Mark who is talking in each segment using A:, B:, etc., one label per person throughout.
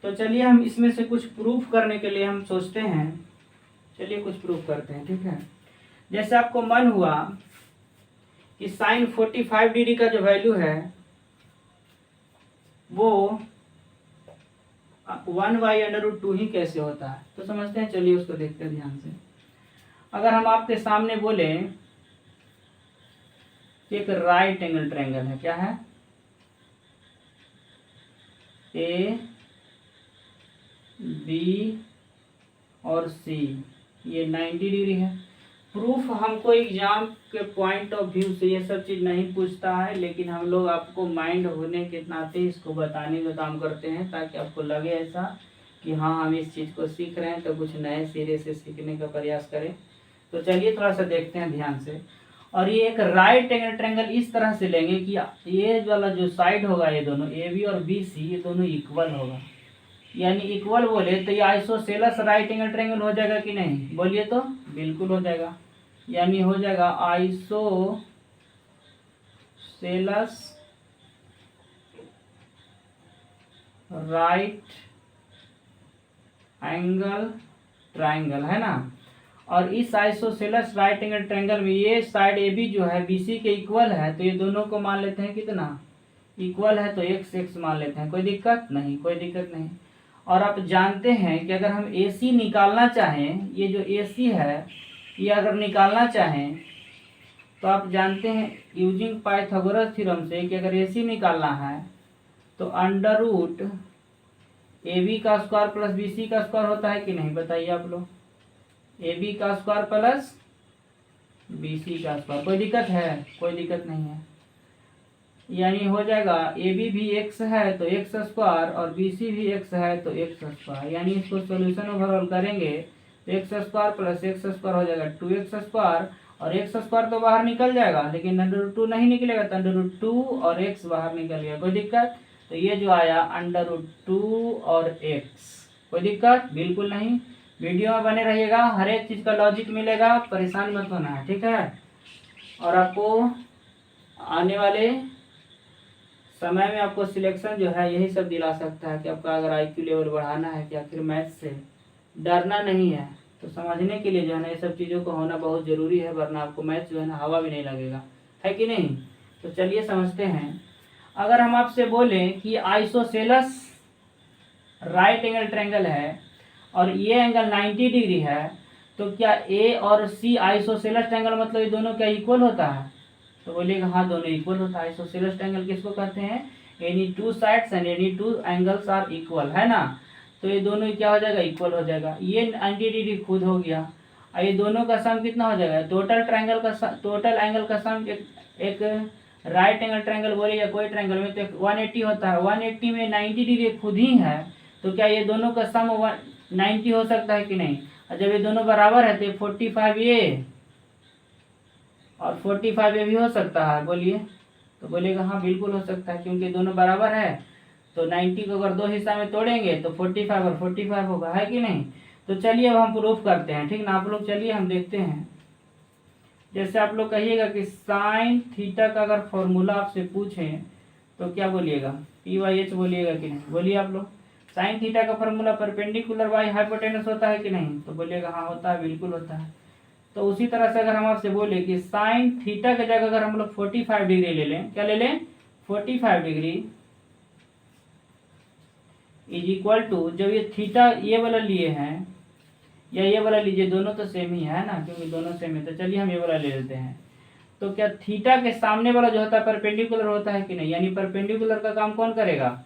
A: तो चलिए हम इसमें से कुछ प्रूफ करने के लिए हम सोचते हैं, चलिए कुछ प्रूफ करते हैं, ठीक है। जैसे आपको मन हुआ कि साइन 45 डिग्री का जो वैल्यू है वो 1/√2 ही कैसे होता है, तो समझते हैं, चलिए उसको देखते हैं ध्यान से। अगर हम आपके सामने बोले कि एक राइट एंगल ट्रायंगल है, क्या है, ए बी और सी, ये 90 डिग्री है। प्रूफ हमको एग्जाम के पॉइंट ऑफ व्यू से ये सब चीज़ नहीं पूछता है, लेकिन हम लोग आपको माइंड होने के नाते इसको बताने का काम करते हैं, ताकि आपको लगे ऐसा कि हाँ हम इस चीज़ को सीख रहे हैं, तो कुछ नए सिरे से सीखने का प्रयास करें। तो चलिए थोड़ा सा देखते हैं ध्यान से। और ये एक राइट एंगल ट्रायंगल इस तरह से लेंगे कि ये वाला जो साइड होगा, ये दोनों ए बी और बी सी, ये दोनों इक्वल होगा। यानी इक्वल बोले तो ये आइसोसेलस राइट एंगल ट्रायंगल हो जाएगा कि नहीं, बोलिए तो बिल्कुल हो जाएगा। यानी हो जाएगा आइसोसेलस राइट एंगल ट्रायंगल, है ना। और इस आइसोसेलस राइट एंगल ट्रायंगल में ये साइड ए बी जो है बी सी के इक्वल है, तो ये दोनों को मान लेते हैं कितना, इक्वल है, तो एक्स एक्स मान लेते हैं, कोई दिक्कत नहीं, कोई दिक्कत नहीं। और आप जानते हैं कि अगर हम ए सी निकालना चाहें, ये जो ए सी है ये अगर निकालना चाहें तो आप जानते हैं यूजिंग पाइथागोरस थ्योरम से कि अगर ए सी निकालना है तो अंडर रूट ए बी का स्क्वायर प्लस बी सी का स्क्वायर होता है कि नहीं, बताइए आप लोग। ए बी का स्क्वायर प्लस बी सी का स्क्वायर, कोई दिक्कत है, कोई दिक्कत नहीं है। यानी हो जाएगा ए बी भी एक्स है तो एक्स स्क्वायर और बी सी भी एक्स है तो एक्स स्क्वायर। यानी इसको सोल्यूशन ओवरऑल करेंगे तो x square plus x square हो जाएगा 2x स्क्वायर, और एक्स स्क्वायर तो बाहर निकल जाएगा, लेकिन अंडर रूट 2 नहीं निकलेगा, तो अंडर रूट 2 और x बाहर निकल गया, कोई दिक्कत। तो ये जो आया अंडर रूट 2 और x, कोई दिक्कत बिल्कुल नहीं। वीडियो में बने रहिएगा, हर एक चीज़ का लॉजिक मिलेगा, परेशान मत होना है, ठीक है। और आपको आने वाले समय में आपको सिलेक्शन जो है यही सब दिला सकता है कि आपका अगर IQ लेवल बढ़ाना है कि आखिर मैथ से डरना नहीं है, तो समझने के लिए जो है ना ये सब चीज़ों को होना बहुत ज़रूरी है, वरना आपको मैथ जो है ना हवा भी नहीं लगेगा, है कि नहीं। तो चलिए समझते हैं। अगर हम आपसे बोलें कि आइसोसेलस राइट एंगल ट्रायंगल है और ये एंगल 90 डिग्री है, तो क्या ए और सी आइसोसेलस ट्रायंगल मतलब ये दोनों क्या इक्वल होता है, तो बोलिएगा हाँ दोनों इक्वल होता है। आइसोसेलस ट्रायंगल किसको कहते हैं, any two sides and any two angles are equal, है ना। तो ये दोनों क्या हो जाएगा, इक्वल हो जाएगा। ये 90 डिग्री खुद हो गया, और ये दोनों का सम कितना हो जाएगा, टोटल ट्रायंगल का टोटल एंगल का सम एक राइट एंगल ट्रायंगल बोले या कोई ट्रायंगल में तो 180 होता है, 180 में 90 डिग्री खुद ही है, तो क्या ये दोनों का सम 90 हो सकता है कि नहीं। और जब ये दोनों बराबर है तो 45 ये और 45 ये भी हो सकता है, बोलिए। तो बोलिएगा हाँ बिल्कुल हो सकता है, क्योंकि दोनों बराबर है, तो 90 को अगर दो हिस्सा में तोड़ेंगे तो 45 और 45 होगा, है कि नहीं। तो चलिए अब हम प्रूफ करते हैं, ठीक ना आप लोग, चलिए हम देखते हैं। जैसे आप लोग कहिएगा कि साइन थीटा का अगर फॉर्मूला आपसे पूछें तो क्या बोलिएगा, PYH बोलिएगा कि नहीं, बोलिए आप लोग। साइन थीटा का फॉर्मूला परपेंडिकुलर बाई हाइपोटेनस होता है कि नहीं, तो बोलिएगा हाँ होता है, बिल्कुल होता है। तो उसी तरह से अगर हम आपसे बोले कि साइन थीटा की जगह अगर हम लोग 45 डिग्री ले लें, क्या ले लें, 45 डिग्री इज इक्वल टू, जब ये थीटा ये वाला लिए हैं या ये वाला लीजिए, दोनों तो सेम ही है ना, क्योंकि दोनों सेम है, तो चलिए हम ये वाला ले लेते हैं। तो क्या थीटा के सामने वाला जो होता है परपेंडिकुलर होता है कि नहीं, यानी परपेंडिकुलर का काम कौन करेगा,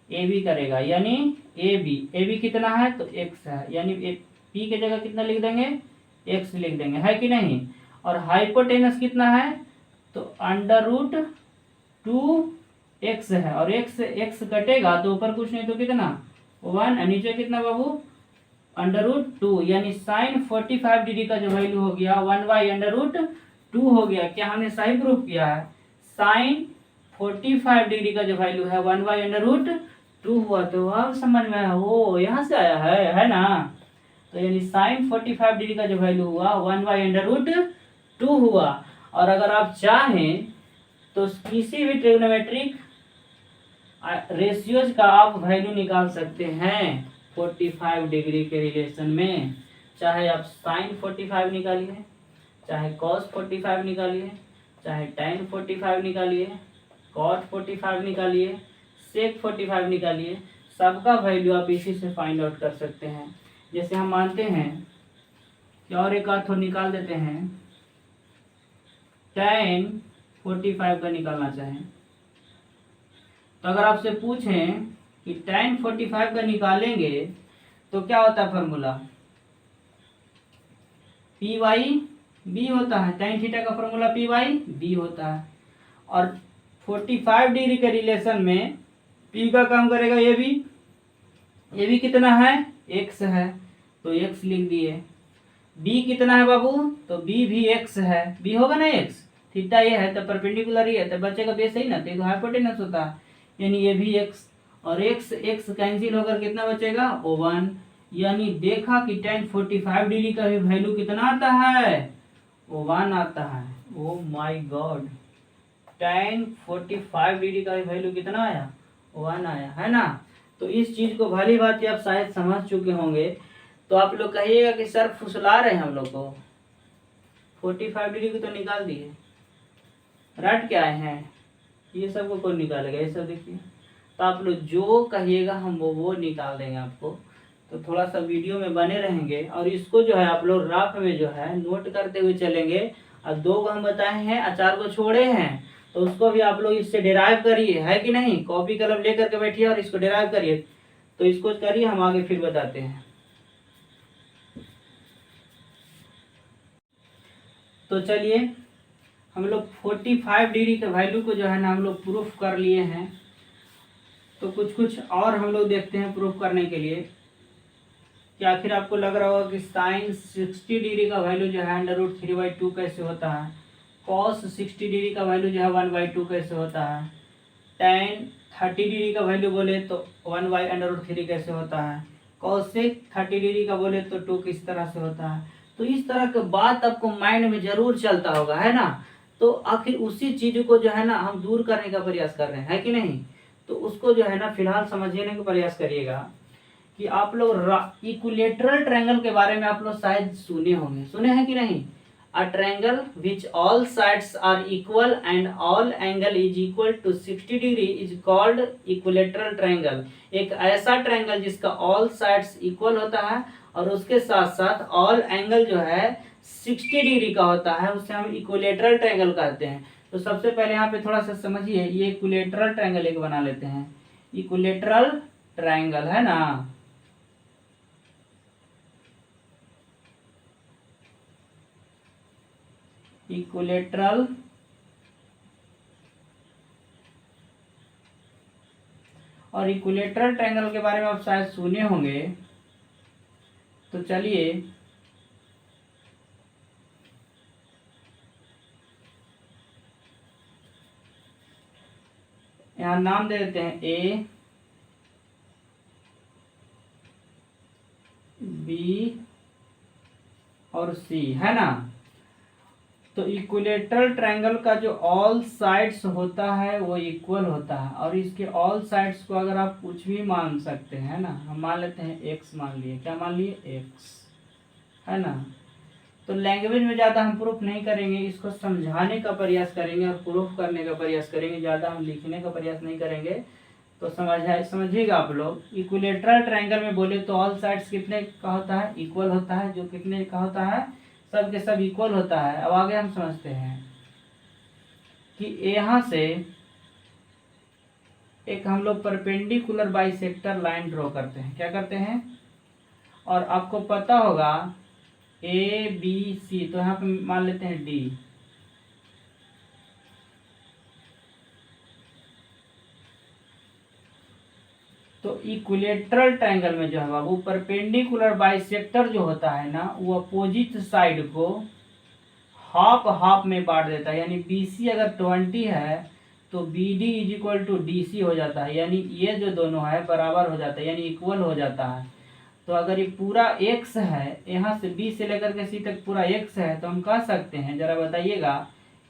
A: ए बी करेगा। यानी ए बी कितना है तो एक्स है, यानी पी की जगह कितना लिख देंगे, एक्स लिख देंगे, है कि नहीं। और हाइपोटेनस कितना है तो अंडर रूट 2x है, और एक्स कटेगा तो ऊपर कुछ नहीं तो कितना 1, नीचे कितना बाबू अंडर रूट 2, यानी साइन 45 डिग्री का जो वैल्यू हो गया 1/√2 हो गया। क्या हमने सही प्रूफ किया है, साइन 45 डिग्री का जो वैल्यू है 1/√2 हुआ। तो अब समझ में आया, वो यहाँ से आया है ना। तो यानी साइन 45 डिग्री का जो वैल्यू हुआ 1/√2 हुआ। और अगर आप चाहें तो किसी भी ट्रिग्नोमेट्रिक रेशियोज का आप वैल्यू निकाल सकते हैं 45 डिग्री के रिलेशन में। चाहे आप साइन 45 निकालिए, चाहे कॉस 45 निकालिए, चाहे tan 45 निकालिए, cot 45 निकालिए, sec 45 निकालिए, सबका वैल्यू आप इसी से फाइंड आउट कर सकते हैं। जैसे हम मानते हैं कि और एक अर्थ निकाल देते हैं, tan 45 का निकालना चाहें तो अगर आपसे पूछें कि tan 45 का निकालेंगे तो क्या होता है फॉर्मूला, पी वाई बी होता है। tan थीटा का फॉर्मूला पी वाई बी होता है। और 45 डिग्री के रिलेशन में पी का काम करेगा ये भी कितना है, x है तो x लिख दिए। b कितना है बाबू, तो b भी x है, b होगा ना x, थीटा ये है तो परपेंडिकुलर ही है तो बचेगा बेस ही ना, तो हाइपोटेनस होता है, यानी ये भी x और x कैंसिल होकर कितना बचेगा, O1। यानी देखा कि tan 45 डिग्री का भी वैल्यू कितना आता है, O1 आता है। Oh my God, tan 45 degree का भी वैल्यू कितना आया, O1 आया, है ना। तो इस चीज को भली बात आप शायद समझ चुके होंगे। तो आप लोग कहिएगा कि सर फुसला रहे हैं हम लोग को, 45 डिग्री को तो निकाल दिए, रट के आए हैं, ये सब को कौन निकालेगा, ये सब देखिए। तो आप लोग जो कहिएगा हम वो निकाल देंगे आपको। तो थोड़ा सा वीडियो में बने रहेंगे और इसको जो है आप लोग रफ में जो है नोट करते हुए चलेंगे। और 2 को हम बताए हैं, 4 को छोड़े हैं, तो उसको भी आप लोग इससे डिराइव करिए, है कि नहीं। कॉपी कलम लेकर के बैठिए और इसको डिराइव करिए। तो इसको करिए, हम आगे फिर बताते हैं। तो चलिए हम लोग 45 डिग्री के वैल्यू को जो है ना हम लोग प्रूफ कर लिए हैं। तो कुछ और हम लोग देखते हैं प्रूफ करने के लिए कि आखिर आपको लग रहा होगा कि साइन 60 डिग्री का वैल्यू जो है √3/2 कैसे होता है, कॉस 60 डिग्री का वैल्यू जो है 1/2 कैसे होता है, tan 30 डिग्री का वैल्यू बोले तो 1/√3 कैसे होता है, कॉसेक 30 डिग्री का बोले तो 2 किस तरह से होता है। तो इस तरह के बात आपको माइंड में जरूर चलता होगा, है ना। तो आखिर उसी चीज को जो है ना हम दूर करने का प्रयास कर रहे हैं, है कि नहीं। तो उसको जो है ना फिलहाल समझने का प्रयास करिएगा कि आप लोग इक्विलेटरल ट्रायंगल के बारे में आप लोग शायद सुने होंगे, सुने हैं कि नहीं। A triangle which all sides are equal and all angle is equal to 60 degree is called equilateral triangle. एक ऐसा ट्रायंगल जिसका ऑल साइड्स इक्वल होता है और उसके साथ साथ ऑल एंगल जो है 60 डिग्री का होता है, उसे हम इक्विलेटरल ट्रायंगल कहते हैं। तो सबसे पहले यहाँ पे थोड़ा सा समझिए, ये इक्विलेटरल ट्रायंगल एक बना लेते हैं। इक्विलेटरल ट्रायंगल है ना, इक्विलेटरल और इक्विलेटरल ट्रायंगल के बारे में आप शायद सुने होंगे। तो चलिए यहाँ नाम दे देते हैं ए बी और सी, है ना। तो इक्विलेटरल ट्रायंगल का जो ऑल साइड्स होता है वो इक्वल होता है और इसके ऑल साइड्स को अगर आप कुछ भी मान सकते हैं ना, हम मान लेते हैं एक्स मान लिए, क्या मान लिए, एक्स, है ना। तो लैंग्वेज में ज़्यादा हम प्रूफ नहीं करेंगे, इसको समझाने का प्रयास करेंगे और प्रूफ करने का प्रयास करेंगे, ज़्यादा हम लिखने का प्रयास नहीं करेंगे। तो समझिएगा आप लोग। इक्विलेटरल ट्रायंगल में बोले तो ऑल साइड्स कितने का होता है, इक्वल होता है। जो कितने का होता है, सब के सब इक्वल होता है। अब आगे हम समझते हैं कि यहाँ से एक हम लोग परपेंडिकुलर बाइसेक्टर लाइन ड्रॉ करते हैं। क्या करते हैं, और आपको पता होगा ए बी सी, तो यहाँ पे मान लेते हैं डी। तो इक्विलेटरल ट्रायंगल में जो है वो परपेंडिकुलर बाइसेक्टर जो होता है ना, वो अपोजिट साइड को हाफ हाफ में बांट देता है। यानी BC अगर 20 है तो BD is equal to DC हो जाता है, यानी ये जो दोनों है बराबर हो जाता है, यानी इक्वल हो जाता है। तो अगर ये पूरा x है, यहाँ से B से लेकर के C तक पूरा x है, तो हम कह सकते हैं, जरा बताइएगा,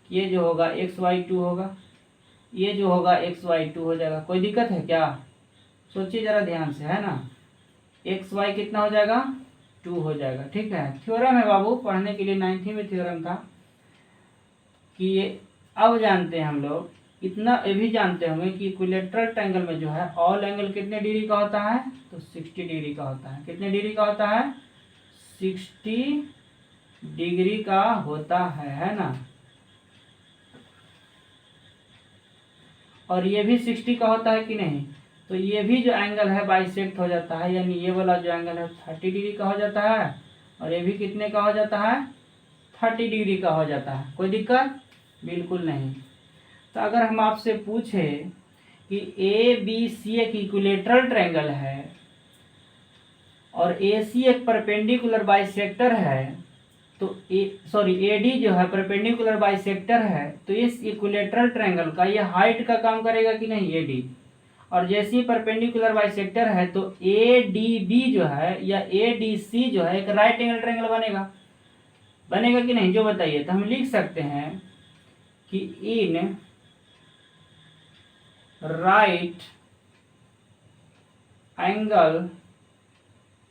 A: ये जो होगा XY2 होगा, ये जो होगा XY2 हो जाएगा। कोई दिक्कत है क्या? सोचिए जरा ध्यान से, है ना। XY कितना हो जाएगा? 2 हो जाएगा। ठीक है, थ्योरम है बाबू, पढ़ने के लिए 9वीं में थ्योरम था कि ये। अब जानते हैं हम लोग, इतना ये भी जानते होंगे कि इक्विलेटरल ट्रायंगल में जो है ऑल एंगल कितने डिग्री का होता है? तो 60 डिग्री का होता है। कितने डिग्री का होता है? 60 डिग्री का होता है ना। और ये भी 60 का होता है कि नहीं? तो ये भी जो एंगल है बाइसेक्ट हो जाता है, यानी ये वाला जो एंगल है 30 डिग्री का हो जाता है, और ये भी कितने का हो जाता है? 30 डिग्री का हो जाता है। कोई दिक्कत? बिल्कुल नहीं। तो अगर हम आपसे पूछे कि ABC एक इक्विलेटरल ट्रायंगल है और AC एक परपेंडिकुलर बाइसेक्टर है, तो AD जो है परपेंडिकुलर बाइसेक्टर है, तो इस इक्विलेटरल ट्रायंगल का ये हाइट का काम करेगा कि नहीं? AD। और जैसे ही परपेंडिकुलर बाइसेक्टर है तो ADB जो है या ADC जो है एक राइट एंगल ट्रायंगल बनेगा। बनेगा कि नहीं? जो बताइए। तो हम लिख सकते हैं कि इन राइट एंगल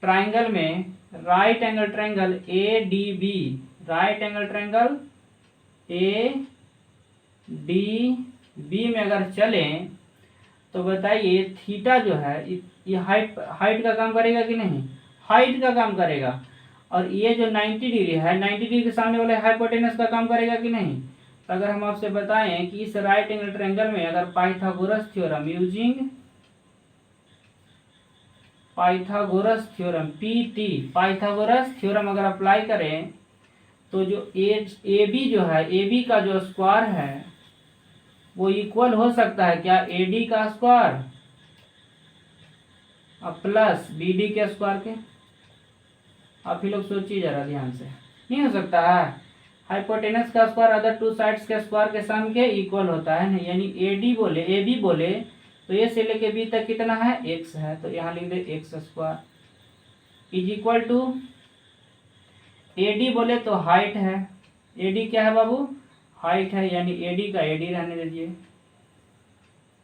A: ट्रायंगल में, right angle triangle ADB, right angle triangle ADB में अगर चलें तो बताइए थीटा जो है ये हाइट का काम करेगा कि नहीं? हाइट का काम करेगा। और ये जो 90 डिग्री है, 90 डिग्री के सामने वाले हाइपोटेनस का काम करेगा कि नहीं? तो अगर हम आपसे बताएं कि इस राइट एंगल ट्रायंगल में अगर Pythagoras theorem using Pythagoras theorem PT, Pythagoras theorem अगर अप्लाई करें तो जो AB जो है, AB का जो स्क्वायर है वो इक्वल हो सकता है क्या? AD का स्क्वायर और प्लस BD के स्क्वायर के। आप ही लोग सोचिए जरा ध्यान से। नहीं हो सकता है? हाइपोटेनस का स्क्वायर अदर टू साइड्स के स्क्वायर के सम के इक्वल होता है ना। यानी AB बोले तो A से लेके B तक कितना है? X है। तो यहाँ लिख दे X square is equal to AD बोले तो हाइट है। AD क्या है बाबू? हाइट है, यानी AD का AD रहने दीजिए,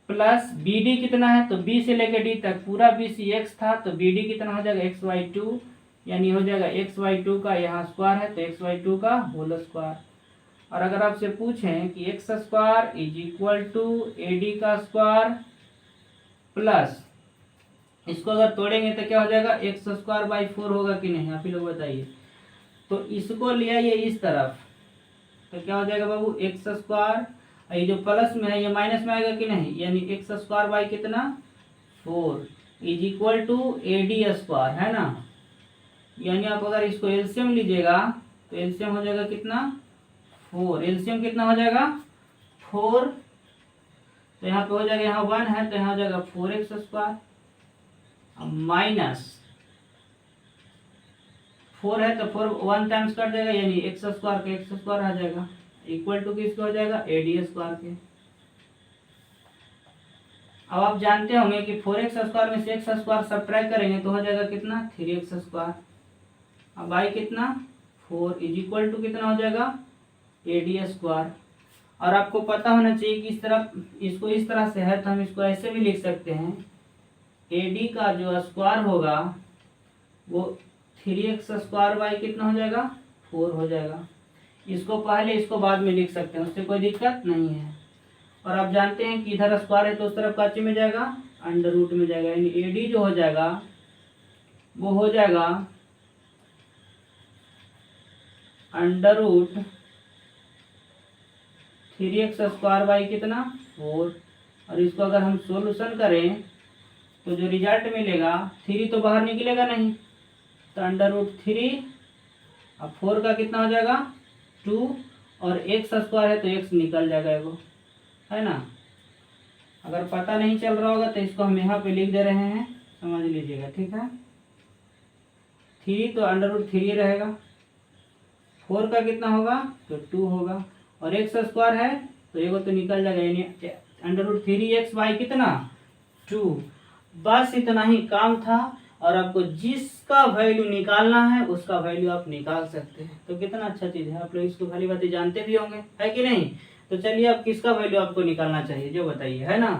A: प्लस BD कितना है? तो B से लेके D तक पूरा BC X था, तो BD कितना हो जाएगा? XY2, यानी हो जाएगा XY2 का यहाँ स्क्वायर है तो XY2 का होल स्क्वायर। और अगर आपसे पूछें कि X square is equal to AD का स्क्वायर प्लस, इसको अगर तोड़ेंगे तो क्या हो जाएगा? X स्क्वायर बाई 4 होगा कि नहीं? आप ही लोग बताइए। तो इसको ले आइए इस तरफ, तो क्या हो जाएगा बाबू? X स्क्वायर, ये जो प्लस में है ये माइनस में आएगा कि नहीं? यानी X स्क्वायर बाई कितना? 4 is equal to AD square, है ना। यानी आप अगर इसको एलसीएम लीजिएगा तो एलसीएम हो जाएगा कितना? 4। एलसीएम कितना हो जाएगा? 4। तो यहाँ पे हो जाएगा, यहाँ 1 है तो यहाँ हो जाएगा 4x स्क्वायर माइनस 4 है तो 4 1 टाइम्स कट जाएगा, यानी x स्क्वायर का x स्क्वायर आ जाएगा इक्वल टू किसका हो जाएगा? AD स्क्वायर के। अब आप जानते होंगे कि 4x स्क्वायर में से x स्क्वायर सब्ट्रैक्ट करेंगे तो हो जाएगा कितना? 3x square. अब बाई कितना? 4 इज इक्वल टू कितना हो जाएगा? AD square. और आपको पता होना चाहिए कि इस तरफ, इसको इस तरह से है तो हम इसको ऐसे भी लिख सकते हैं, AD का जो स्क्वायर होगा वो 3x स्क्वायर बाई कितना हो जाएगा? 4 हो जाएगा। इसको पहले इसको बाद में लिख सकते हैं, उससे कोई दिक्कत नहीं है। और आप जानते हैं कि इधर स्क्वायर है तो उस तरफ काची में जाएगा? अंडर रूट में जाएगा, यानी AD जो हो जाएगा वो हो जाएगा under root 3x square by कितना? 4। और इसको अगर हम सोल्यूशन करें तो जो रिजल्ट मिलेगा, 3 तो बाहर निकलेगा नहीं, तो अंडर रूट 3 और 4 का कितना हो जाएगा? 2, और x स्क्वायर है तो x निकल जाएगा एगो, है ना। अगर पता नहीं चल रहा होगा तो इसको हम यहाँ पे लिख दे रहे हैं, समझ लीजिएगा, ठीक है। 3 तो अंडर रूट 3 रहेगा, 4 का कितना होगा? तो 2 होगा, और x स्क्वायर है तो एगो तो निकल जाएगा, यानी अंडर रूट 3x बाई कितना? 2। बस इतना ही काम था, और आपको जिसका वैल्यू निकालना है उसका वैल्यू आप निकाल सकते हैं। तो कितना अच्छा चीज़ है, आप लोग इसको भली बातें जानते भी होंगे, है कि नहीं। तो चलिए अब किसका वैल्यू आपको निकालना चाहिए जो बताइए, है ना।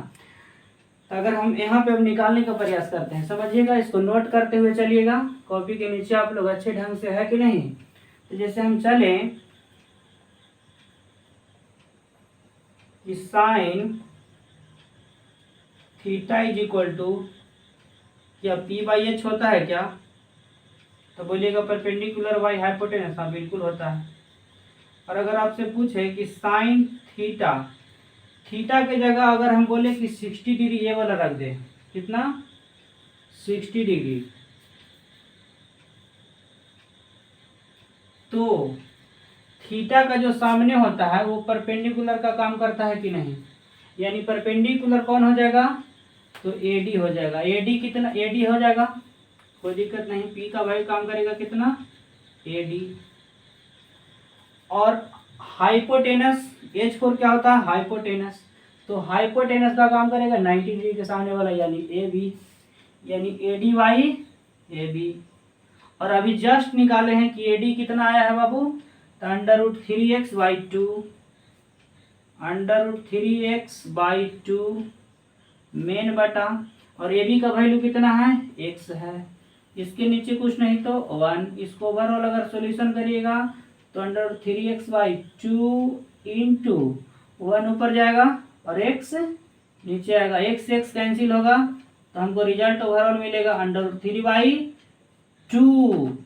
A: तो अगर हम यहाँ पे अब निकालने का प्रयास करते हैं, समझिएगा, इसको नोट करते हुए चलिएगा, कॉपी के नीचे आप लोग अच्छे ढंग से, है कि नहीं। तो जैसे हम चले कि sine theta is equal to, क्या पी बाई एच होता है क्या, तो बोलिएगा परपेंडिकुलर बाई हाइपोटेनस, हाँ बिल्कुल होता है। और अगर आपसे पूछे कि साइन थीटा, थीटा के जगह अगर हम बोले कि 60 डिग्री ये वाला रख दे, कितना 60 डिग्री, तो थीटा का जो सामने होता है वो परपेंडिकुलर का काम करता है कि नहीं, यानी परपेंडिकुलर कौन हो जाएगा, तो एडी हो जाएगा। एडी कितना, एडी हो जाएगा, कोई दिक्कत नहीं, पी का वैल्यू काम करेगा कितना, एडी। और हाइपोटेनस, एच फोर क्या होता है, हाइपोटेनस, तो हाइपोटेनस का काम करेगा 90 डिग्री के सामने वाला, यानी ए बी, यानी एडी बाई ए बी। और अभी जस्ट निकाले हैं कि एडी कितना आया है बाबू, तो √3x/2, √3x/2 मेन बटा, और ए बी का वैल्यू कितना है, x है, इसके नीचे कुछ नहीं तो 1। इसको ओवरऑल अगर सॉल्यूशन करिएगा तो √3x/2 इंटू 1 ऊपर जाएगा और x नीचे आएगा, x से x कैंसिल होगा, तो हमको रिजल्ट ओवरऑल मिलेगा √3/2।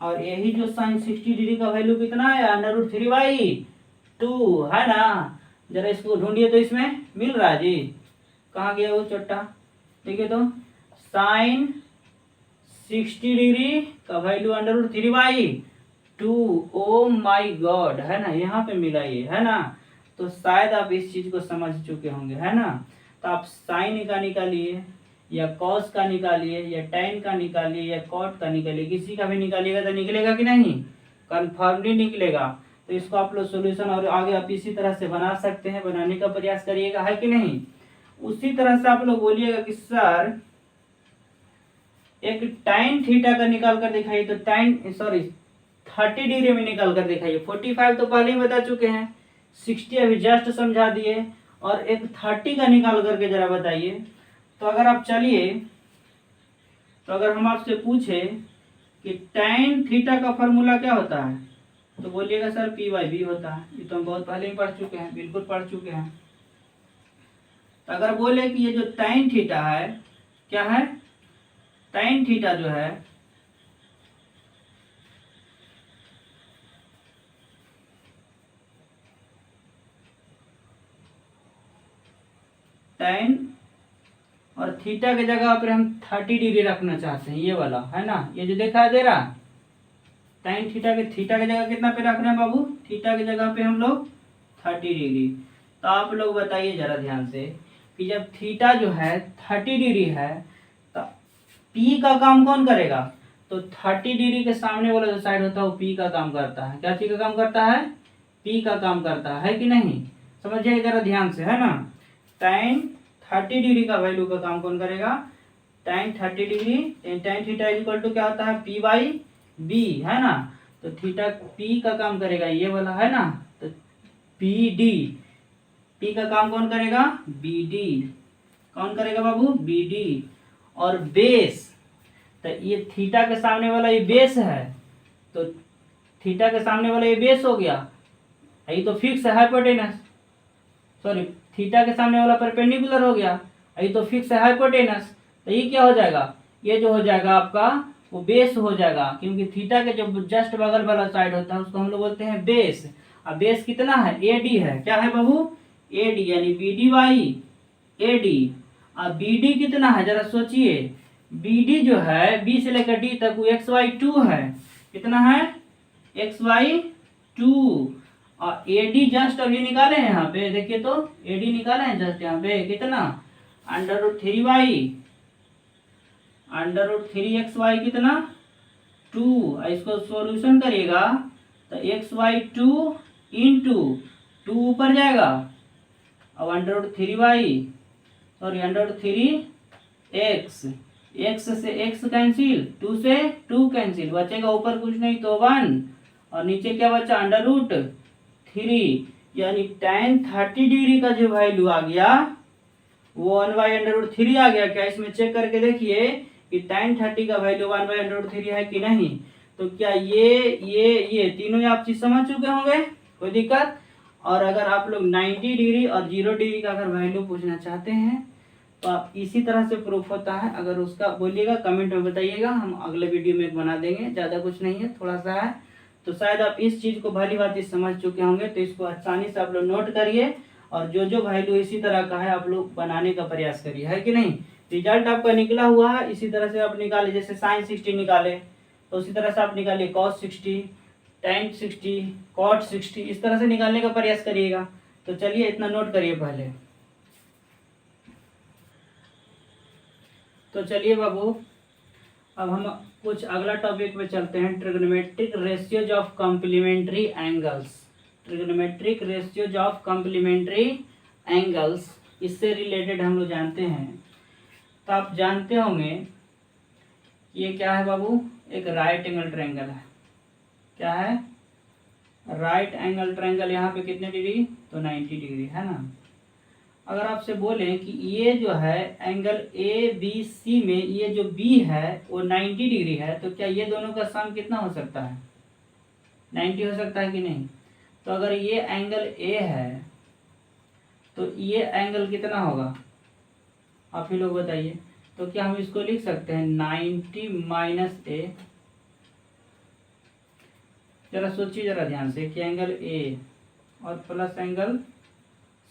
A: और यही जो साइन 60 डिग्री का वैल्यू कितना है, √3/2 है ना। जरा इसको ढूंढिए तो इसमें मिल रहा है जी, कहाँ गया वो चट्टा, देखिए तो साइन 60 डिग्री का वैल्यू √3/2, ओ माय गॉड, है ना, यहाँ पे मिला ये, है ना। तो शायद आप इस चीज को समझ चुके होंगे, है ना। तो आप साइन का निकालिए या कॉस का निकालिए या टैन का निकालिए या कॉट का निकालिए, किसी का भी निकालिएगा तो निकलेगा कि नहीं, कन्फर्मली निकलेगा। तो इसको आप लोग सोल्यूशन और आगे आप इसी तरह से बना सकते हैं, बनाने का प्रयास करिएगा, है कि नहीं। उसी तरह से आप लोग बोलिएगा कि सर एक टाइन थीटा का निकाल कर दिखाइए, तो टाइन 30 डिग्री में निकाल कर दिखाइए। 45 तो पहले ही बता चुके हैं, 60 अभी जस्ट समझा दिए, और एक 30 का निकाल करके जरा बताइए। तो अगर आप चलिए, तो अगर हम आपसे पूछे कि टाइन थीटा का फॉर्मूला क्या होता है, तो बोलिएगा सर P/B होता है। ये तो हम बहुत पहले ही पढ़ चुके हैं, बिल्कुल पढ़ चुके हैं। तो अगर बोले कि ये जो टाइन थीटा है क्या है, टाइन थीटा जो है टाइन, और थीटा के जगह पर हम 30 डिग्री रखना चाहते हैं, ये वाला है ना, ये जो दिखाई दे रहा टाइन थीटा के जगह कितना पे रख रहे हैं बाबू, थीटा की जगह पे हम लोग 30 डिग्री। तो आप लोग बताइए जरा ध्यान से कि जब थीटा जो है 30 डिग्री है तो पी का काम कौन करेगा, तो 30 डिग्री के सामने वाला जो साइड होता है वो पी का काम करता है। क्या चीज का काम करता है, पी का काम करता है कि नहीं, समझिए जरा ध्यान से, है ना। टाइन 30 डिग्री का वैल्यू का काम कौन करेगा, टाइन 30 डिग्री, टाइन थीटा इक्वल टू क्या होता है, P/B, है ना। तो थीटा पी का काम करेगा ये वाला, है ना, तो BD, पी का काम कौन करेगा, BD, कौन करेगा बाबू, BD। और बेस, तो ये थीटा के सामने वाला ये बेस है, तो थीटा के सामने वाला ये बेस हो गया, ये तो फिक्स है हाइपोटेनस, सॉरी थीटा के सामने वाला परपेंडिकुलर हो गया, ये तो फिक्स है हाइपोटेनस। तो ये क्या हो जाएगा, ये जो हो जाएगा आपका वो बेस हो जाएगा, क्योंकि थीटा के जो जस्ट बगल वाला साइड होता है उसको हम लोग बोलते हैं बेस। अब बेस कितना है, AD है, क्या है बाबू, AD, यानी BD/AD। अब BD कितना है जरा सोचिए, BD जो है B से लेकर D तक वो x/2 है, कितना है, x/2। और AD जस्ट अभी निकाले हैं यहाँ पे, देखिए तो AD निकाले हैं जस्ट यहाँ पे, कितना, √3/√3xy कितना 2। इसको सॉल्यूशन करिएगा तो x/2 इंटू 2 ऊपर जाएगा, अब √3x, x से x कैंसिल, 2 से 2 कैंसिल, बचेगा ऊपर कुछ नहीं तो 1, और नीचे क्या बचा, √3, यानी tan 30 डिग्री का जो वैल्यू आ गया वो 1/√3 आ गया क्या? इसमें चेक करके देखिए कि tan 30 का वैल्यू 1/√3 है कि नहीं। तो क्या ये तीनों आप चीज समझ चुके होंगे, कोई दिक्कत? और अगर आप लोग 90 डिग्री और 0 डिग्री का अगर वैल्यू पूछना चाहते हैं तो आप इसी तरह से प्रूफ होता है। अगर उसका बोलिएगा कमेंट में बताइएगा, हम अगले वीडियो में बना देंगे। ज़्यादा कुछ नहीं है, थोड़ा सा है। तो शायद आप इस चीज़ को भली बात समझ चुके होंगे। तो इसको आसानी से आप लोग नोट करिए और जो जो वैल्यू इसी तरह का है आप लोग बनाने का प्रयास करिए, है कि नहीं। रिजल्ट आपका निकला हुआ है, इसी तरह से आप निकाले। जैसे साइन 60 निकाले तो उसी तरह से आप निकालिए cos 60, tan 60, cot 60, इस तरह से निकालने का प्रयास करिएगा। तो चलिए इतना नोट करिए पहले। तो चलिए बाबू अब हम कुछ अगला टॉपिक पे चलते हैं, trigonometric ratios of complementary angles. Trigonometric ratios of complementary angles, इससे रिलेटेड हम लोग जानते हैं। तो आप जानते होंगे ये क्या है बाबू, एक राइट एंगल ट्रायंगल है। क्या है? Right angle triangle. यहाँ पे कितने डिग्री? तो 90 डिग्री, है ना। अगर आपसे बोलें कि ये जो है एंगल ए बी सी में ये जो बी है वो 90 डिग्री है, तो क्या ये दोनों का सम कितना हो सकता है? 90 हो सकता है कि नहीं? तो अगर ये एंगल ए है तो ये एंगल कितना होगा, आप ही लोग बताइए। तो क्या हम इसको लिख सकते हैं 90 माइनस ए। जरा सोचिए जरा ध्यान से कि एंगल ए और प्लस एंगल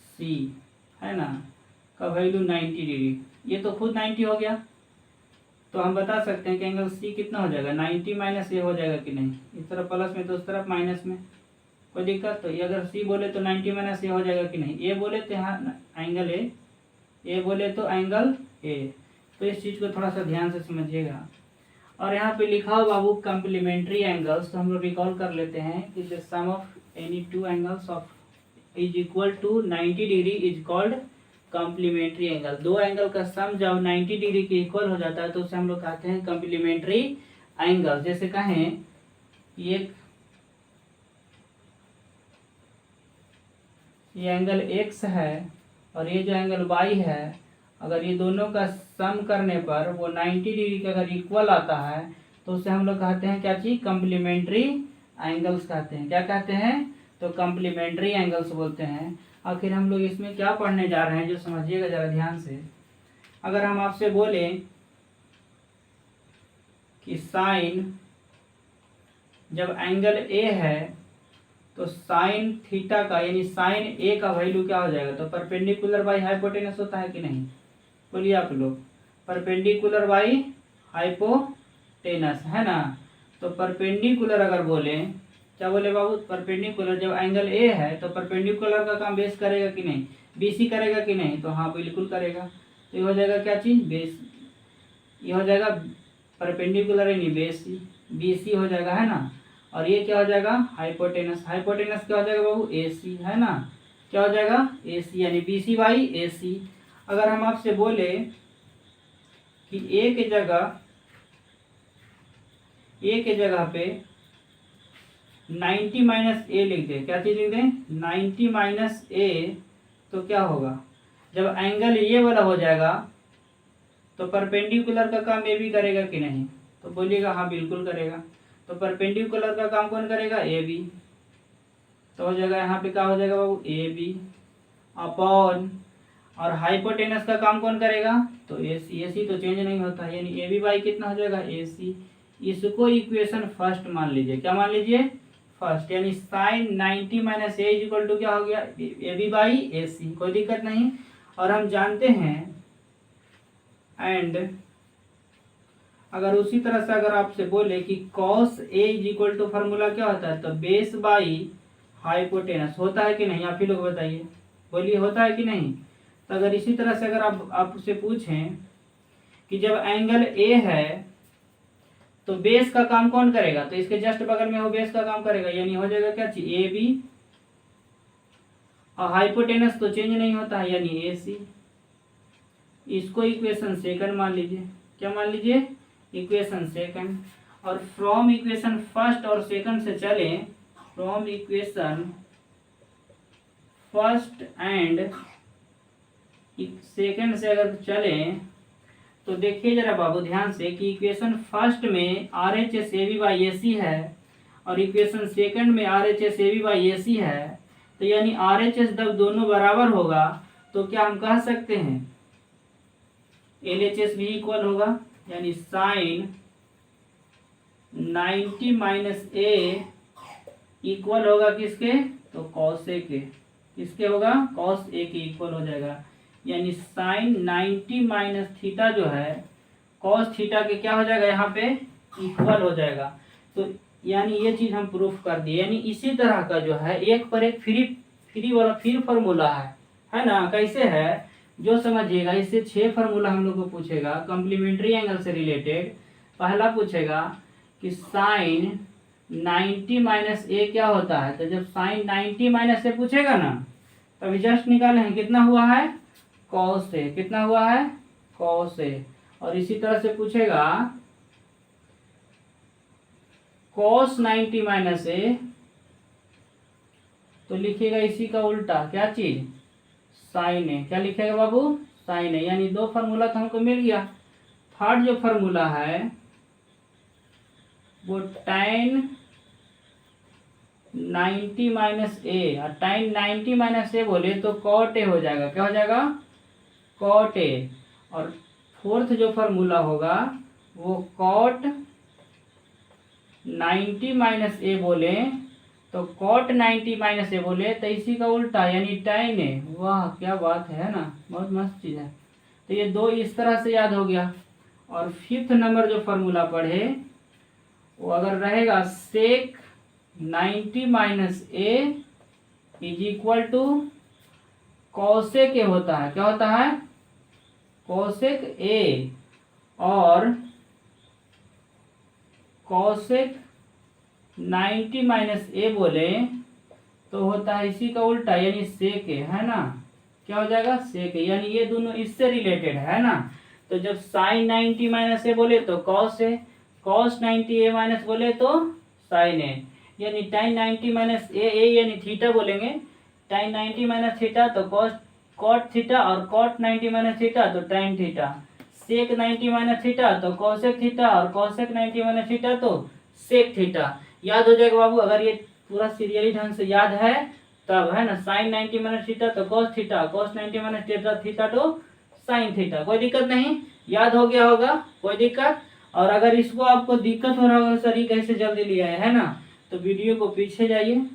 A: सी है ना का वैल्यू 90 डिग्री, ये तो खुद 90 हो गया। तो हम बता सकते हैं कि एंगल सी कितना हो जाएगा, 90 माइनस ए हो जाएगा कि नहीं। इस तरफ प्लस में तो उस तरफ माइनस में, कोई दिक्कत? तो ये अगर सी बोले तो 90 माइनस ए हो जाएगा कि नहीं। ए बोले तो यहाँ एंगल ए बोले तो एंगल ए। तो इस चीज़ को थोड़ा सा ध्यान से समझिएगा। और यहाँ पे लिखा हो बाबू कम्प्लीमेंट्री एंगल्स, तो हम लोग रिकॉल कर लेते हैं कि the sum of any two angles of is equal to 90 degree is called complementary angle. दो एंगल का सम जब 90 डिग्री के इक्वल हो जाता है तो उसे हम लोग कहते हैं कॉम्प्लीमेंट्री एंगल। जैसे कहें ये एंगल x है और ये जो एंगल y है, अगर ये दोनों का सम करने पर वो 90 डिग्री का अगर इक्वल आता है तो उसे हम लोग कहते हैं क्या चीज, कॉम्प्लीमेंट्री एंगल्स कहते हैं। क्या कहते हैं? तो कॉम्प्लीमेंट्री एंगल्स बोलते हैं। आखिर हम लोग इसमें क्या पढ़ने जा रहे हैं जो समझिएगा जरा ध्यान से। अगर हम आपसे बोले कि साइन जब एंगल ए है तो साइन थीटा का यानी साइन ए का वैल्यू क्या हो जाएगा, तो परपेंडिकुलर बाई हाइपोटेनस होता है कि नहीं, बोलिए आप लोग। परपेंडिकुलर बाई हाइपोटेनस, है ना। तो परपेंडिकुलर अगर बोले, क्या बोले बाबू, परपेंडिकुलर जब एंगल ए है तो परपेंडिकुलर का काम बेस करेगा कि नहीं, बीसी करेगा कि नहीं, तो हाँ बिल्कुल करेगा। तो ये हो जाएगा क्या चीज, बेस। ये हो जाएगा परपेंडिकुलर यानी बेस, बीसी हो जाएगा, है ना। और ये क्या हो जाएगा, हाइपोटेनस। हाइपोटेनस क्या हो जाएगा बाबू, एसी, है ना। क्या हो जाएगा, एसी, यानी बीसी बाई एसी। अगर हम आपसे बोले कि ए के जगह पे 90 माइनस ए लिख दे, क्या चीज लिख दें, 90 माइनस ए, तो क्या होगा, जब एंगल ये वाला हो जाएगा तो परपेंडिकुलर का काम ए भी करेगा कि नहीं, तो बोलिएगा हाँ बिल्कुल करेगा। तो परपेंडिकुलर का काम कौन करेगा, ए बी। तो हो जाएगा यहाँ पे क्या हो जाएगा बाबू, ए बी अपॉन, और हाइपोटेनस का काम कौन करेगा, तो ए सी। ए सी तो चेंज नहीं होता, यानी ए बी बाई कितना हो जाएगा, ए सी। इसको इक्वेशन फर्स्ट मान लीजिए, क्या मान लीजिए, फर्स्ट। यानी sine 90 minus A equal to क्या हो गया, ए बी बाई ए सी, कोई दिक्कत नहीं। और हम जानते हैं एंड अगर उसी तरह से अगर आपसे बोले कि cos a is equal to formula क्या होता है, तो बेस बाई हाइपोटेनस होता है कि नहीं, आप ही लोग बताइए, बोलिए होता है कि नहीं। तो अगर इसी तरह से अगर आप आपसे पूछें कि जब एंगल ए है तो बेस का काम कौन करेगा, तो इसके जस्ट बगल में वो बेस का काम करेगा, यानी हो जाएगा क्या चीज, ए बी, और हाइपोटेनस तो चेंज नहीं होता है यानी ए सी। इसको इक्वेशन सेकंड मान लीजिए, क्या मान लीजिए, इक्वेशन सेकंड। और फ्रॉम इक्वेशन फर्स्ट और सेकंड से चलें, from equation first and second से अगर चलें तो देखिए जरा बाबू ध्यान से कि इक्वेशन फर्स्ट में R H S a b by a c है और इक्वेशन सेकंड में R H S a b by a c है, तो यानी आर एच एस जब दोनों बराबर होगा तो क्या हम कह सकते हैं एल एच एस भी इक्वल होगा, यानी साइन 90 माइनस ए इक्वल होगा किसके, तो कॉस ए के। किसके होगा, कॉस ए के इक्वल हो जाएगा, यानी साइन 90 माइनस थीटा जो है कॉस थीटा के क्या हो जाएगा यहाँ पे इक्वल हो जाएगा। तो यानी ये चीज हम प्रूफ कर दिए। यानी इसी तरह का जो है एक पर एक फ्री वाला फिर फार्मूला है ना। कैसे है जो समझिएगा, इससे 6 फार्मूला हम लोग को पूछेगा कॉम्प्लीमेंट्री एंगल से रिलेटेड। पहला पूछेगा कि साइन 90 माइनस ए क्या होता है, तो जब साइन 90 माइनस ए पूछेगा ना तभी जस्ट निकाले हैं कितना हुआ है कॉस ए, कितना हुआ है कॉस ए। और इसी तरह से पूछेगा कॉस 90 माइनस ए, तो लिखिएगा इसी का उल्टा क्या चीज साइन ए। क्या लिखेगा बाबू साइन ए, यानी 2 फार्मूला तो हमको मिल गया। थर्ड जो फार्मूला है वो tan 90 माइनस ए, और tan 90 माइनस ए बोले तो कॉट ए हो जाएगा। क्या हो जाएगा कॉट ए। और फोर्थ जो फार्मूला होगा वो कॉट 90 माइनस ए बोले तो कॉट 90 माइनस ए बोले तो इसी का उल्टा यानी tan ए। वाह क्या बात है ना, बहुत मस्त चीज़ है। तो ये 2 इस तरह से याद हो गया। और फिफ्थ नंबर जो फार्मूला पढ़े वो अगर रहेगा sec 90 minus A is equal to cosec A होता है। क्या होता है कॉसेक ए, और कॉसेक 90 माइनस ए बोले तो होता है इसी का उल्टा यानी सेक ए, है ना। क्या हो जाएगा सेक ए, यानी ये दोनों इससे रिलेटेड है ना। तो जब साइन 90 माइनस ए बोले तो cos A, cos 90 A minus बोले तो साइन ए, यानी tan 90 माइनस ए यानी थीटा बोलेंगे। tan 90 माइनस थीटा तो कॉट थीटा, और कॉट 90 माइनस थीटा तो tan थीटा। सेक 90 माइनस थीटा तो कॉसेक थीटा, और कॉसेक 90 माइनस थीटा तो सेक थीटा। याद हो जाएगा बाबू, अगर ये पूरा सीरियली ढंग से याद है तब, है ना। साइन 90 माइनस थीटा तो cos theta, cos 90 minus theta तो साइन थीटा। कोई दिक्कत नहीं, याद हो गया होगा, कोई दिक्कत। और अगर इसको आपको दिक्कत हो रहा होगा सर ये कैसे जल्दी लिया है ना, तो वीडियो को पीछे जाइए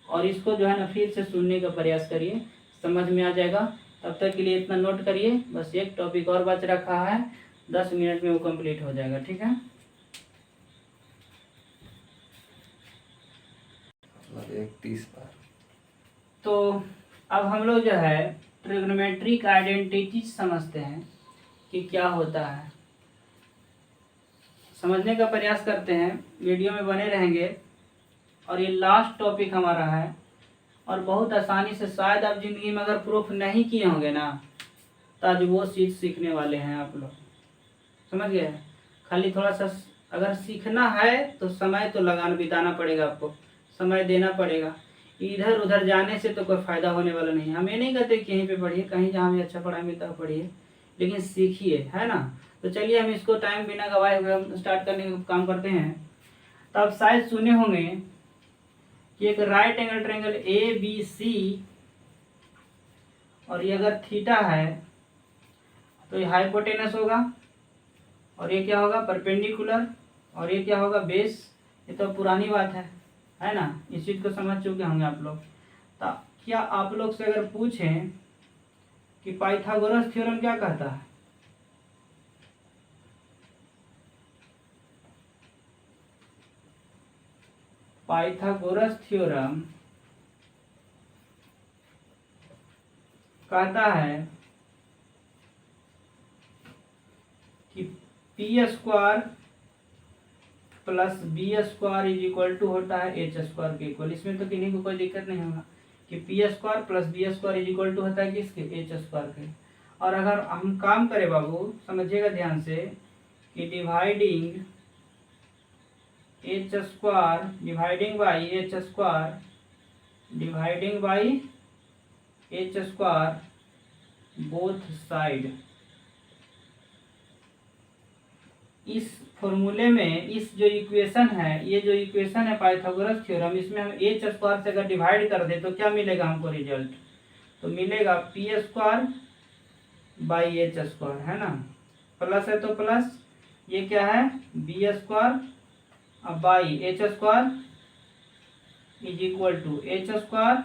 A: और इसको जो है ना फिर से सुनने का प्रयास करिए, समझ में आ जाएगा। तब तक के लिए इतना नोट करिए, बस एक टॉपिक और बच रखा है, 10 मिनट में वो कंप्लीट हो जाएगा, ठीक है।
B: 30 बार।
A: तो अब हम लोग जो है ट्रिग्नोमेट्रिक आइडेंटिटी समझते हैं कि क्या होता है, समझने का प्रयास करते हैं। वीडियो में बने रहेंगे और ये लास्ट टॉपिक हमारा है। और बहुत आसानी से, शायद आप ज़िंदगी में अगर प्रूफ नहीं किए होंगे ना तो आज वो चीज़ सीखने वाले हैं आप लोग, समझ गए। खाली थोड़ा सा अगर सीखना है तो समय तो बिताना पड़ेगा, आपको समय देना पड़ेगा। इधर उधर जाने से तो कोई फ़ायदा होने वाला नहीं है। हम ये नहीं कहते कि यहीं पे पढ़िए, कहीं जहाँ हमें अच्छा पढ़ाई मिलता है पढ़िए, लेकिन सीखिए, है ना। तो चलिए हम इसको टाइम बिना गवाए हुए हम स्टार्ट करने का काम करते हैं। तो आप शायद सुने होंगे कि एक right angle triangle A B C, और ये अगर थीटा है तो ये हाइपोटेनस होगा, और ये क्या होगा परपेंडिकुलर, और ये क्या होगा बेस। ये तो पुरानी बात है ना, इस चीज़ को समझ चुके होंगे आप लोग। तो क्या आप लोग से अगर पूछें कि पाइथागोरस थ्योरम क्या कहता है, पाइथागोरस थ्योरम कहता है कि P square plus B square is equal to होता है एच स्क्वायर के इक्वल। इसमें तो किन्हीं को कोई दिक्कत नहीं होगा कि P square plus B square is equal to होता है किसके एच स्क्वायर के। और अगर हम काम करें बाबू समझिएगा ध्यान से कि dividing H square dividing by H square dividing by H square both side. इस फॉर्मूले में इस जो इक्वेशन है, ये जो इक्वेशन है पाइथागोरस थ्योरम, इसमें हम एच स्क्वायर से अगर डिवाइड कर दे तो क्या मिलेगा हमको रिजल्ट? तो मिलेगा P square by H square, है ना। प्लस है तो प्लस, ये क्या है बी स्क्वायर अब by H square is equal to H square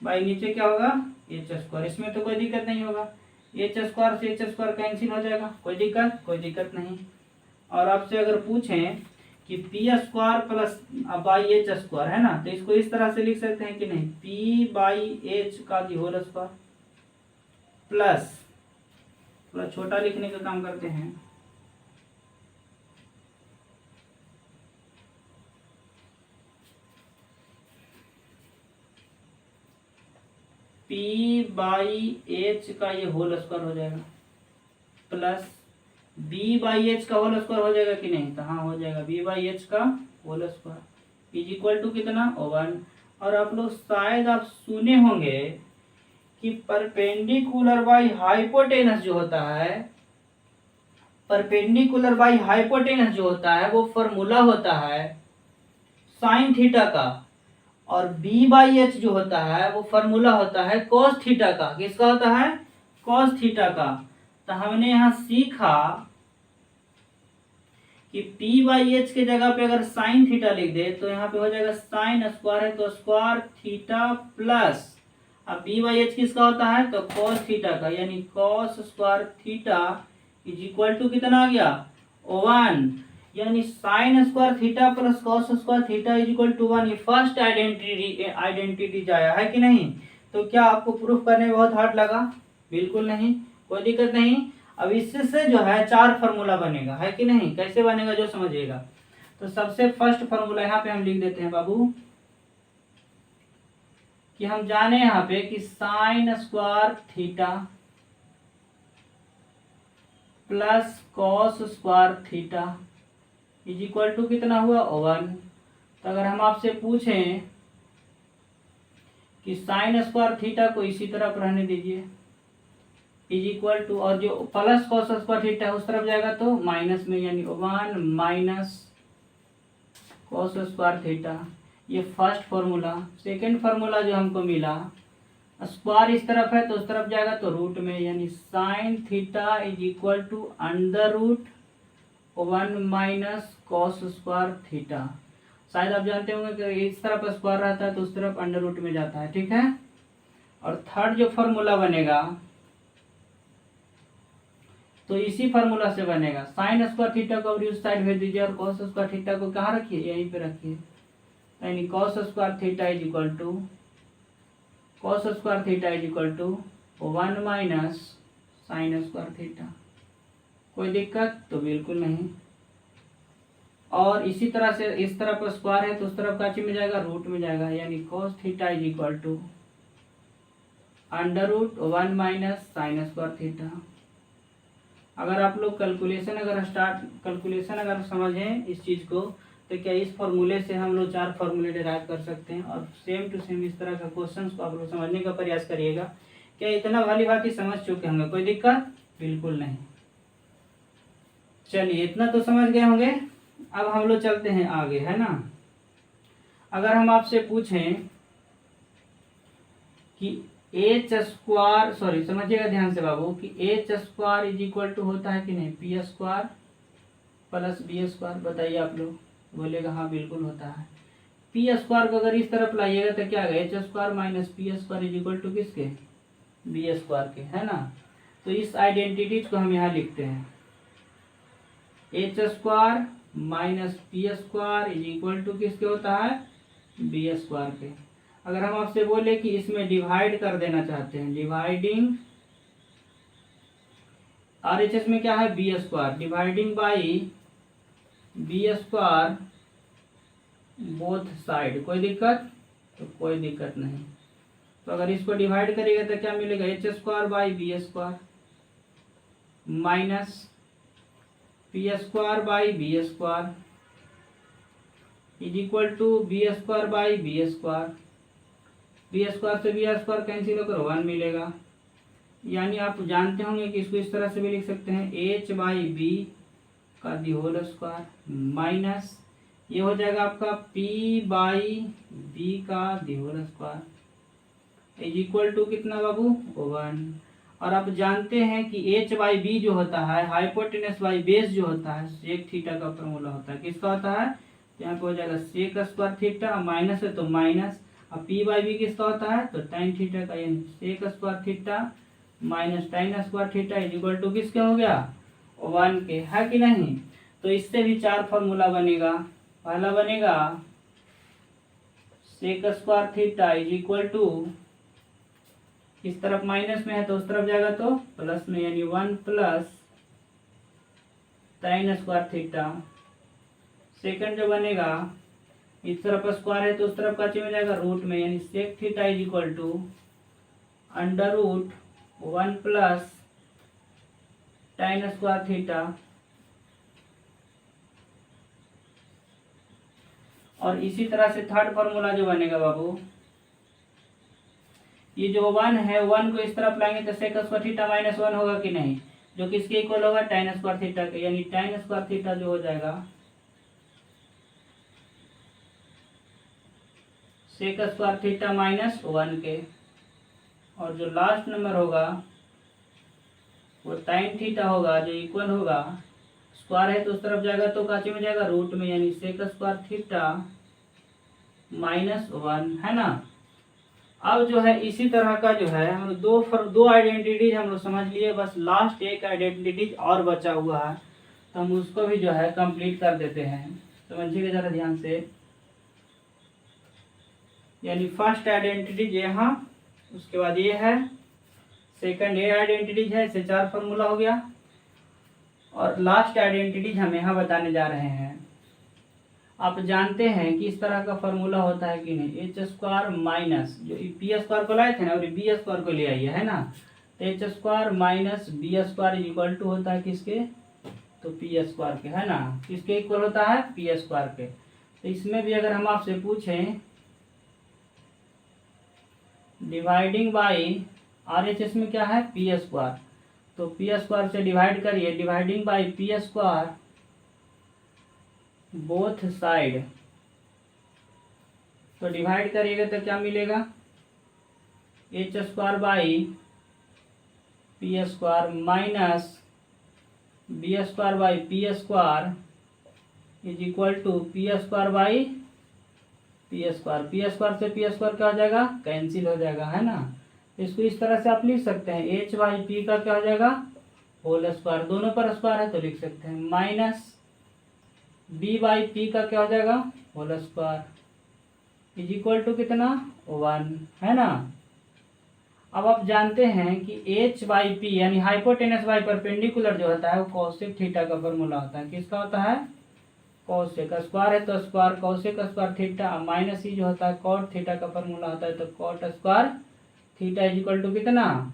A: by नीचे क्या होगा एच स्क्वायर। इसमें तो कोई दिक्कत नहीं होगा, एच स्क्वायर से एच स्क्वायर कैंसिल हो जाएगा, कोई दिक्कत नहीं। और आपसे अगर पूछें कि P square plus by H square, है ना, तो इसको इस तरह से लिख सकते हैं कि नहीं, पी बाई एच का होल स्क्वायर प्लस, थोड़ा छोटा लिखने का काम करते हैं, पी बाई एच का ये होल स्क्वायर हो जाएगा प्लस बी बाई एच का होल स्क्वायर हो जाएगा कि नहीं, तो हाँ हो जाएगा, बी बाई एच का whole square is equal to कितना 1। और आप लोग शायद आप सुने होंगे कि परपेंडिकुलर बाई हाइपोटेनस जो होता है, परपेंडिकुलर बाई हाइपोटेनस जो होता है वो फॉर्मूला होता है साइन थीटा का, और बी बाई एच जो होता है वो फॉर्मूला होता है कॉस थीटा का। किसका होता है? कॉस थीटा का। तो हमने यहाँ सीखा कि पी बाई एच के जगह पे अगर साइन थीटा लिख दे तो यहाँ पे हो जाएगा साइन स्क्वायर है तो स्क्वायर थीटा प्लस, अब बी बाई एच किसका होता है तो कॉस थीटा का, यानी cos square theta is equal to कितना आ गया 1, यानी sine square theta plus cos square theta is equal to 1। ये फर्स्ट आइडेंटिटी आया है कि नहीं? तो क्या आपको प्रूफ करने में बहुत हार्ड लगा? बिल्कुल नहीं, कोई दिक्कत नहीं। अब इससे जो है 4 फार्मूला बनेगा, है कि नहीं? कैसे बनेगा जो समझिएगा। तो सबसे फर्स्ट फार्मूला यहाँ पे हम लिख देते हैं बाबू कि हम जाने यहाँ पे कि sine square theta plus cos square theta is equal to कितना हुआ 1। तो अगर हम आपसे पूछें कि साइन स्क्वायर थीटा को इसी तरफ रहने दीजिए इज इक्वल टू, और जो प्लस कॉस स्क्वायर थीटा है उस तरफ जाएगा तो माइनस में, यानी 1 माइनस कॉस स्क्वायर थीटा। ये फर्स्ट फार्मूला। सेकंड फार्मूला जो हमको मिला, स्क्वायर इस तरफ है तो उस तरफ जाएगा तो रूट में, यानी sine theta is equal to under root 1 minus cos square theta. शायद आप जानते होंगे कि इस तरफ स्क्वायर रहता है तो उस तरफ अंडर रूट में जाता है, ठीक है। और थर्ड जो फार्मूला बनेगा तो इसी फार्मूला से बनेगा, साइन स्क्वायर थीटा को उस साइड भेज दीजिए और कॉस स्क्वायर थीटा को कहाँ रखिए, यहीं पे रखिए, यानी cos square theta is equal to 1 minus sine square theta. कोई दिक्कत? तो बिल्कुल नहीं। और इसी तरह से इस तरफ स्क्वायर है तो उस तरफ काची में जाएगा, रूट में जाएगा, यानी cos theta is equal to under root 1 minus sine square theta. अगर आप लोग कैलकुलेशन अगर समझें इस चीज़ को तो क्या इस फॉर्मूले से हम लोग 4 फॉर्मूले डिराइव कर सकते हैं, और सेम टू सेम इस तरह का क्वेश्चन को आप लोग समझने का प्रयास करिएगा। क्या इतना भली बात ही समझ चुके होंगे? कोई दिक्कत? बिल्कुल नहीं। चलिए इतना तो समझ गए होंगे। अब हम लोग चलते हैं आगे, है ना। अगर हम आपसे पूछें कि एच स्क्वायर, सॉरी समझिएगा ध्यान से बाबू, कि H square is equal to होता है कि नहीं P square plus B square, बताइए आप लोग। बोलेगा हाँ बिल्कुल होता है। पी स्क्वायर को अगर इस तरफ लाइएगा तो क्या आएगा, H square minus P square is equal to किसके, बी स्क्वायर के, है ना। तो इस आइडेंटिटीज को हम यहाँ लिखते हैं, H square minus P square is equal to किसके होता है, बी स्क्वायर के। अगर हम आपसे बोले कि इसमें डिवाइड कर देना चाहते हैं, डिवाइडिंग RHS में क्या है B square, dividing by B square both side, कोई दिक्कत? तो कोई दिक्कत नहीं। तो अगर इसको डिवाइड करिएगा तो क्या मिलेगा, H square by B square minus P square by B square is equal to B square by B square B square से बी स्क्वायर कैंसिल होकर 1 मिलेगा। यानी आप जानते होंगे कि इसको इस तरह से भी लिख सकते हैं एच बाई बी का दी होल स्क्वायर माइनस ये हो जाएगा आपका पी बाई बी का the whole square is equal to कितना बाबू 1। और आप जानते हैं कि एच बाई बी जो होता है हाइपोटेनस बाई बेस जो होता है सेक थीटा का फॉर्मूला होता है। किसका होता है? तो यहाँ पे हो जाएगा सेक स्क्वायर थीटा, माइनस है तो माइनस, और पी बाई बी किसका होता है? तो टाइन थीटा का, यानी sec square theta minus tan square theta is equal to किसके हो गया? 1 के, है कि नहीं? तो इससे भी 4 फॉर्मूला बनेगा। पहला बनेगा sec square theta is equal to, इस तरफ माइनस में है तो उस तरफ जाएगा तो प्लस में, यानी 1 plus tan square theta. Second जो बनेगा इस तरफ स्क्वायर है तो उस तरफ का में जाएगा रूट में, यानी sec theta is equal to under root 1 plus tan square theta. और इसी तरह से थर्ड फॉर्मूला जो बनेगा बाबू, ये जो 1 है 1 को इस तरफ लाएंगे तो सेक स्क्वायर थीटा माइनस 1 होगा कि नहीं, जो किसके इक्वल होगा? टाइन स्क्वायर थीटा के, यानी टाइन स्क्वायर थीटा जो हो जाएगा सेक स्क्वायर थीटा माइनस 1 के। और जो लास्ट नंबर होगा वो टाइन थीटा होगा जो इक्वल होगा, स्क्वायर है तो उस तरफ जाएगा तो काचे में जाएगा रूट में, यानी सेक स्क्वायर थीटा माइनस 1, है ना। अब जो है इसी तरह का जो है हम दो आइडेंटिटीज हम लोग समझ लिए, बस लास्ट एक आइडेंटिटीज और बचा हुआ है तो हम उसको भी जो है कंप्लीट कर देते हैं। समझिएगा जरा ध्यान से, यानी फर्स्ट आइडेंटिटीज यहाँ, उसके बाद ये है, सेकंड ये आइडेंटिटीज है, इससे 4 फॉर्मूला हो गया, और लास्ट आइडेंटिटीज हम यहाँ बताने जा रहे हैं। आप जानते हैं कि इस तरह का फॉर्मूला होता है कि नहीं, एच स्क्वायर माइनस जो पी स्क्वायर को लाए थे ना और बी स्क्वायर को ले आइए, है ना। तो H square minus B square is equal to होता है किसके? तो पी स्क्वायर के, है ना। किसके इक्वल होता है? पी स्क्वायर के। तो इसमें भी अगर हम आपसे पूछें dividing by R H S में क्या है? पी स्क्वायर, तो पी स्क्वायर से डिवाइड करिए, dividing by P square both side, तो डिवाइड करिएगा तो क्या मिलेगा? H square by P square minus B square by P square is equal to P square by P square. P square से P square क्या हो जाएगा? कैंसिल हो जाएगा, है ना। इसको इस तरह से आप लिख सकते हैं, एच बाई पी का क्या हो जाएगा? होल स्क्वायर, दोनों पर स्क्वायर है तो लिख सकते हैं, माइनस बी बाई पी का क्या हो जाएगा? Whole square is equal to कितना? 1, है ना। अब आप जानते हैं कि एच बाई पी यानी हाइपोटेनस बाई परपेंडिकुलर जो होता है वो कॉसेक थीटा का फॉर्मूला होता है। किसका होता है? कॉसेक। स्क्वायर है तो square cosec square theta, minus ही जो होता है कॉट थीटा का फॉर्मूला होता है, तो cot square theta is equal to कितना?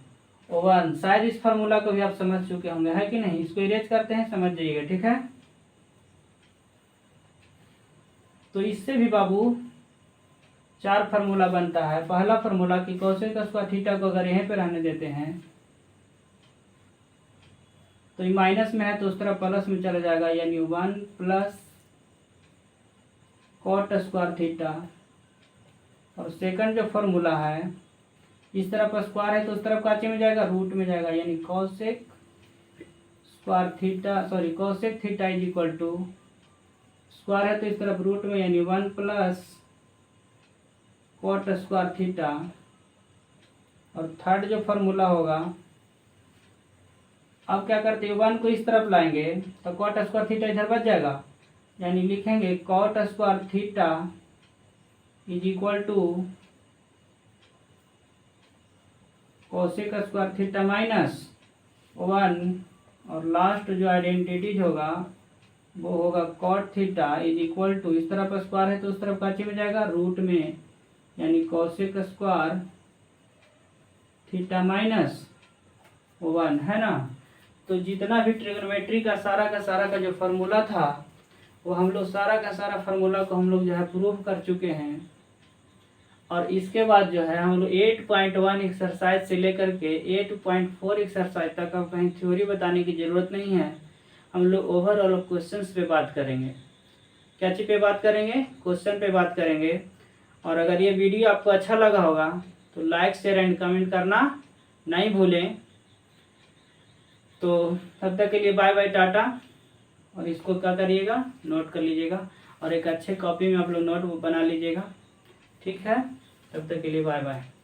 A: 1। शायद इस फार्मूला को भी आप समझ चुके होंगे, है कि नहीं। इसको इरेज करते हैं, समझ जाइएगा, ठीक है। तो इससे भी बाबू 4 फार्मूला बनता है। पहला फार्मूला कि कोसेक स्क्वायर थीटा को अगर यहीं पे रहने देते हैं तो ये माइनस में है तो उस तरफ प्लस में चला जाएगा, यानी 1 प्लस कॉट स्क्वायर थीटा। और सेकंड जो फार्मूला है, इस तरफ स्क्वायर है तो उस तरफ काचे में जाएगा? रूट में जाएगा, यानी cosec square theta, sorry cosec theta is equal to, square है तो इस तरफ रूट में, यानी 1 प्लस कॉट स्क्वायर थीटा। और थर्ड जो फार्मूला होगा, अब क्या करते हैं, 1 को इस तरफ लाएंगे तो कॉट स्क्वायर थीटा इधर बच जाएगा, यानी लिखेंगे cot square theta is equal to cosec square theta minus 1। और लास्ट जो आइडेंटिटीज होगा वो होगा cot theta is equal to, इस तरफ स्क्वायर है तो उस तरफ काचे में जाएगा? रूट में, यानी कोसेक स्क्वायर थीटा माइनस 1, है ना। तो जितना भी ट्रिग्नोमेट्री का सारा का जो फार्मूला था वो हम लोग सारा का सारा फार्मूला को हम लोग जो है प्रूफ कर चुके हैं। और इसके बाद जो है हम लोग 8.1 एक्सरसाइज से लेकर के 8.4 एक्सरसाइज तक अब कहीं थ्योरी बताने की ज़रूरत नहीं है। हम लोग ओवरऑल क्वेश्चंस पे बात करेंगे। क्या चीज़ पे बात करेंगे? क्वेश्चन पे बात करेंगे। और अगर ये वीडियो आपको अच्छा लगा होगा तो लाइक शेयर एंड कमेंट करना नहीं भूलें। तो तब तक के लिए बाय बाय, टाटा। और इसको क्या करिएगा, नोट कर लीजिएगा और एक अच्छे कॉपी में आप लोग नोट बना लीजिएगा। ठीक है, तब तक के लिए बाय बाय।